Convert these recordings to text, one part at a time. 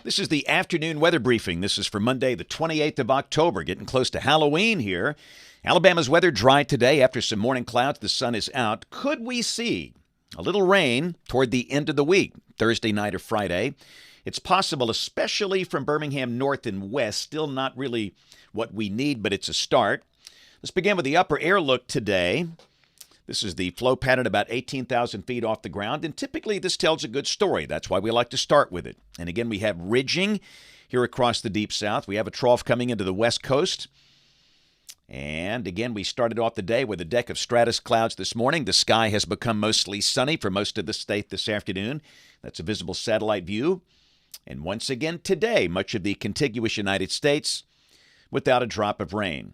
This is the afternoon weather briefing. This is for Monday, the 28th of October, getting close to Halloween here. Alabama's weather dry today after some morning clouds. The sun is out. Could we see a little rain toward the end of the week, Thursday night or Friday? It's possible, especially from Birmingham north and west. Still not really what we need, but it's a start. Let's begin with the upper air look today. This is the flow pattern about 18,000 feet off the ground, and typically this tells a good story. That's why we like to start with it. And again, we have ridging here across the deep south. We have a trough coming into the west coast. And again, we started off the day with a deck of stratus clouds this morning. The sky has become mostly sunny for most of the state this afternoon. That's a visible satellite view. And once again today, much of the contiguous United States without a drop of rain.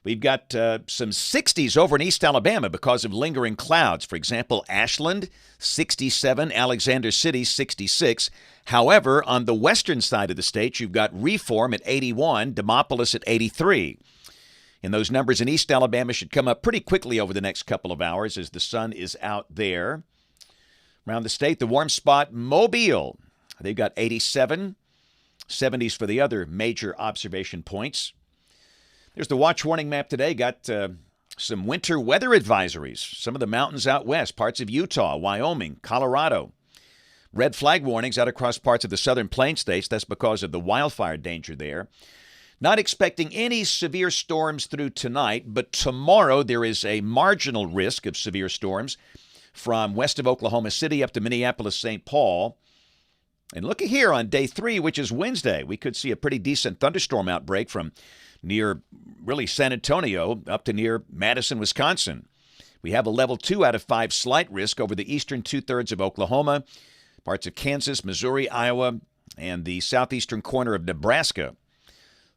We've got some 60s over in East Alabama because of lingering clouds. For example, Ashland, 67, Alexander City, 66. However, on the western side of the state, you've got Reform at 81, Demopolis at 83. And those numbers in East Alabama should come up pretty quickly over the next couple of hours as the sun is out there. Around the state, the warm spot, Mobile. They've got 87, 70s for the other major observation points. There's the watch warning map today. Got some winter weather advisories. Some of the mountains out west, parts of Utah, Wyoming, Colorado. Red flag warnings out across parts of the southern plain states. That's because of the wildfire danger there. Not expecting any severe storms through tonight, but tomorrow there is a marginal risk of severe storms from west of Oklahoma City up to Minneapolis, St. Paul. And look at here on day 3, which is Wednesday. We could see a pretty decent thunderstorm outbreak from near really San Antonio up to near Madison, Wisconsin. We have a level 2 out of 5 slight risk over the eastern two-thirds of Oklahoma, parts of Kansas, Missouri, Iowa, and the southeastern corner of Nebraska.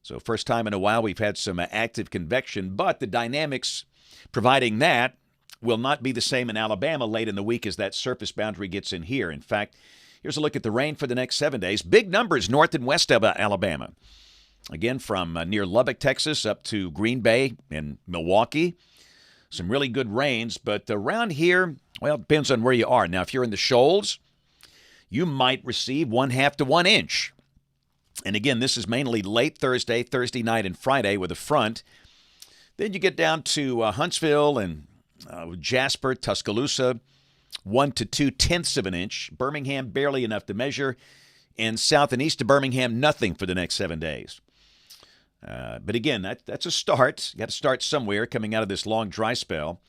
So first time in a while we've had some active convection, but the dynamics providing that will not be the same in Alabama late in the week as that surface boundary gets in here. In fact, here's a look at the rain for the next 7 days. Big numbers north and west of Alabama. Again, from near Lubbock, Texas, up to Green Bay and Milwaukee. Some really good rains, but around here, well, it depends on where you are. Now, if you're in the Shoals, you might receive 1/2 to 1 inch. And again, this is mainly late Thursday, Thursday night, and Friday with a front. Then you get down to Huntsville and Jasper, Tuscaloosa, 1 to 2/10 of an inch. Birmingham, barely enough to measure. And south and east of Birmingham, nothing for the next 7 days. But again, that's a start. You got to start somewhere coming out of this long dry spell.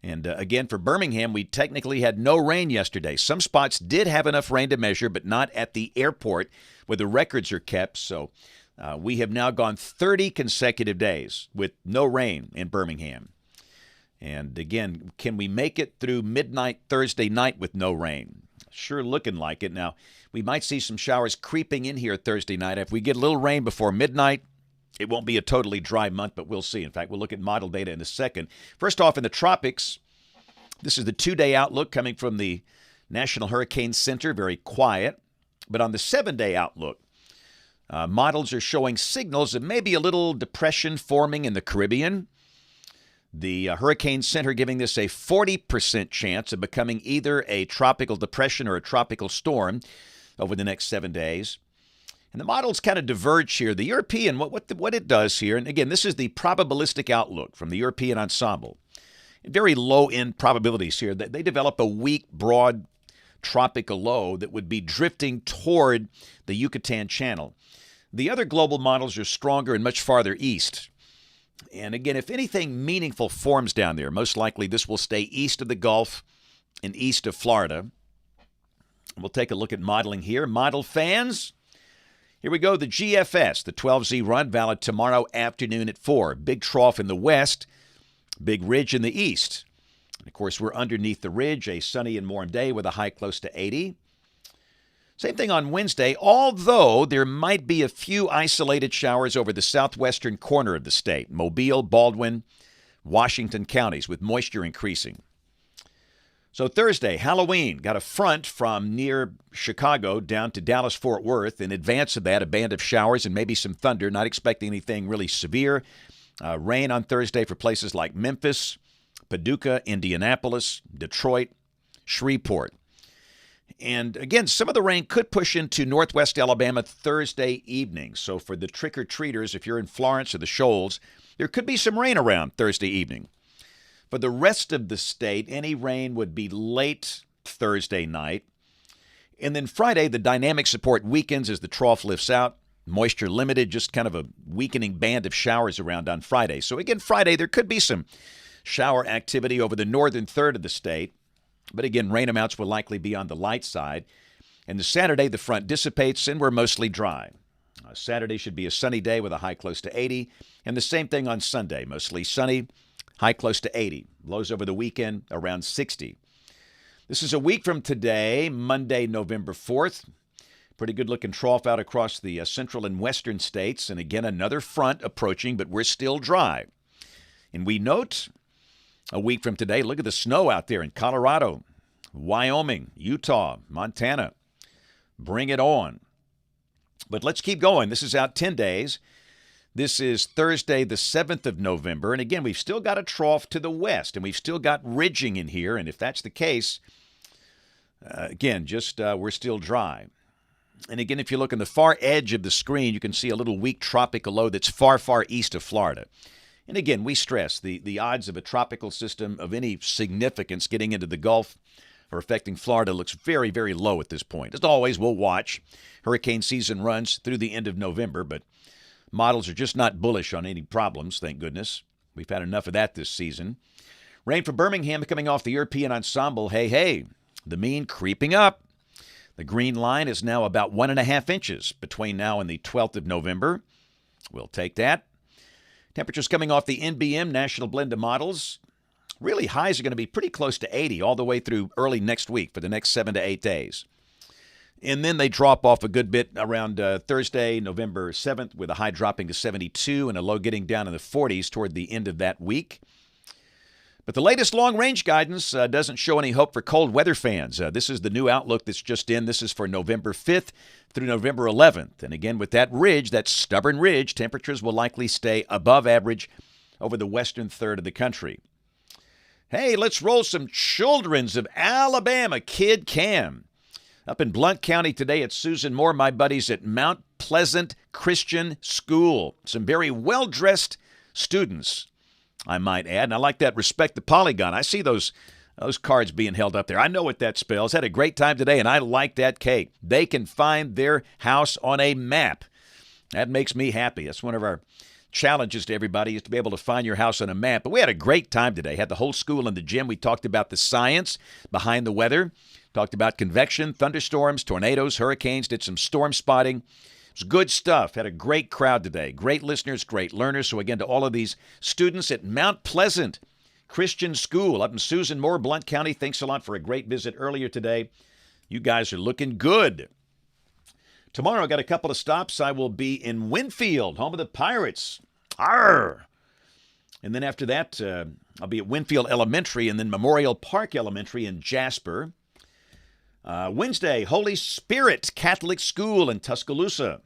And again, for Birmingham, we technically had no rain yesterday. Some spots did have enough rain to measure, but not at the airport where the records are kept. So we have now gone 30 consecutive days with no rain in Birmingham. And again, can we make it through midnight Thursday night with no rain? Sure looking like it. Now, we might see some showers creeping in here Thursday night. If we get a little rain before midnight, it won't be a totally dry month, but we'll see. In fact, we'll look at model data in a second. First off, in the tropics, this is the 2-day outlook coming from the National Hurricane Center, very quiet. But on the 7-day outlook, models are showing signals of maybe a little depression forming in the Caribbean. The Hurricane Center giving this a 40% chance of becoming either a tropical depression or a tropical storm over the next 7 days. And the models kind of diverge here. The European, what it does here, and again, this is the probabilistic outlook from the European ensemble. Very low-end probabilities here. They develop a weak, broad tropical low that would be drifting toward the Yucatan Channel. The other global models are stronger and much farther east. And again, if anything meaningful forms down there, most likely this will stay east of the Gulf and east of Florida. We'll take a look at modeling here. Model fans, here we go. The GFS, the 12Z run, valid tomorrow afternoon at 4. Big trough in the west, big ridge in the east. And of course, we're underneath the ridge, a sunny and warm day with a high close to 80. Same thing on Wednesday, although there might be a few isolated showers over the southwestern corner of the state, Mobile, Baldwin, Washington counties, with moisture increasing. So Thursday, Halloween, got a front from near Chicago down to Dallas-Fort Worth. In advance of that, a band of showers and maybe some thunder. Not expecting anything really severe. Rain on Thursday for places like Memphis, Paducah, Indianapolis, Detroit, Shreveport. And again, some of the rain could push into northwest Alabama Thursday evening. So for the trick-or-treaters, if you're in Florence or the Shoals, there could be some rain around Thursday evening. For the rest of the state, any rain would be late Thursday night. And then Friday, the dynamic support weakens as the trough lifts out. Moisture limited, just kind of a weakening band of showers around on Friday. So again, Friday, there could be some shower activity over the northern third of the state. But again, rain amounts will likely be on the light side. And the Saturday, the front dissipates and we're mostly dry. Saturday should be a sunny day with a high close to 80. And the same thing on Sunday, mostly sunny, high close to 80. Lows over the weekend around 60. This is a week from today, Monday, November 4th. Pretty good-looking trough out across the central and western states. And again, another front approaching, but we're still dry. And we note a week from today, look at the snow out there in Colorado, Wyoming, Utah, Montana. Bring it on. But let's keep going. This is out 10 days. This is Thursday, the 7th of November. And again, we've still got a trough to the west, and we've still got ridging in here. And if that's the case, again, we're still dry. And again, if you look on the far edge of the screen, you can see a little weak tropical low that's far, far east of Florida. And again, we stress the odds of a tropical system of any significance getting into the Gulf or affecting Florida looks very, very low at this point. As always, we'll watch. Hurricane season runs through the end of November, but models are just not bullish on any problems, thank goodness. We've had enough of that this season. Rain for Birmingham coming off the European ensemble. Hey, the mean creeping up. The green line is now about 1.5 inches between now and the 12th of November. We'll take that. Temperatures coming off the NBM National Blend of Models. Really, highs are going to be pretty close to 80 all the way through early next week for the next 7 to 8 days. And then they drop off a good bit around Thursday, November 7th, with a high dropping to 72 and a low getting down in the 40s toward the end of that week. But the latest long-range guidance doesn't show any hope for cold weather fans. This is the new outlook that's just in. This is for November 5th through November 11th. And again, with that ridge, that stubborn ridge, temperatures will likely stay above average over the western third of the country. Hey, let's roll some Children's of Alabama, Kid Cam. Up in Blount County today at Susan Moore, my buddies at Mount Pleasant Christian School. Some very well-dressed students, I might add. And I like that Respect the Polygon. I see those cards being held up there. I know what that spells. Had a great time today, and I like that cake. They can find their house on a map. That makes me happy. That's one of our challenges to everybody, is to be able to find your house on a map. But we had a great time today. Had the whole school in the gym. We talked about the science behind the weather. Talked about convection, thunderstorms, tornadoes, hurricanes, did some storm spotting. It was good stuff. Had a great crowd today. Great listeners, great learners. So again, to all of these students at Mount Pleasant Christian School up in Susan Moore, Blount County, thanks a lot for a great visit earlier today. You guys are looking good. Tomorrow, I got a couple of stops. I will be in Winfield, home of the Pirates. Arr! And then after that, I'll be at Winfield Elementary and then Memorial Park Elementary in Jasper. Wednesday, Holy Spirit Catholic School in Tuscaloosa.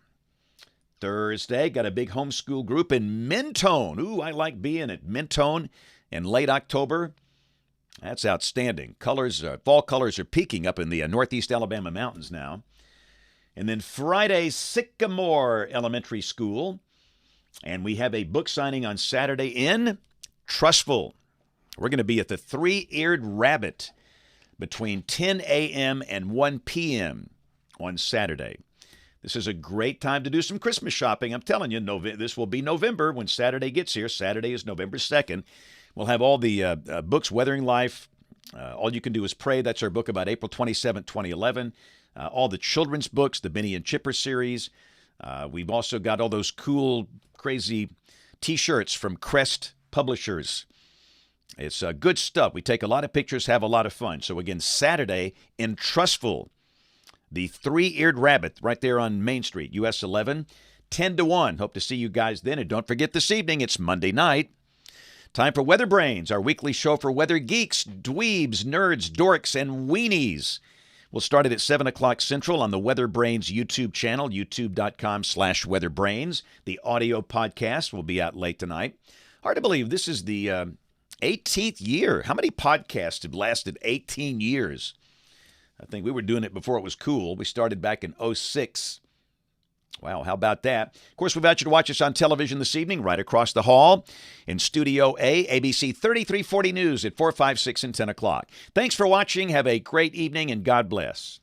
Thursday, got a big homeschool group in Mentone. Ooh, I like being at Mentone in late October. That's outstanding. Fall colors are peaking up in the northeast Alabama mountains now. And then Friday, Sycamore Elementary School. And we have a book signing on Saturday in Trussville. We're going to be at the Three-Eared Rabbit between 10 a.m. and 1 p.m. on Saturday. This is a great time to do some Christmas shopping. I'm telling you, this will be November when Saturday gets here. Saturday is November 2nd. We'll have all the books, Weathering Life. All You Can Do Is Pray. That's our book about April 27, 2011. All the children's books, the Benny and Chipper series. We've also got all those cool, crazy T-shirts from Crest Publishers. It's good stuff. We take a lot of pictures, have a lot of fun. So again, Saturday in Trussville, the Three-Eared Rabbit right there on Main Street, US 11, 10 to 1. Hope to see you guys then. And don't forget this evening, it's Monday night. Time for Weather Brains, our weekly show for weather geeks, dweebs, nerds, dorks, and weenies. We'll start it at 7 o'clock Central on the Weather Brains YouTube channel, youtube.com/weatherbrains. The audio podcast will be out late tonight. Hard to believe this is the 18th year. How many podcasts have lasted 18 years? I think we were doing it before it was cool. We started back in '06. Wow, how about that? Of course, we invite you to watch us on television this evening, right across the hall in Studio A, ABC 3340 News at 4, 5, 6, and 10 o'clock. Thanks for watching. Have a great evening, and God bless.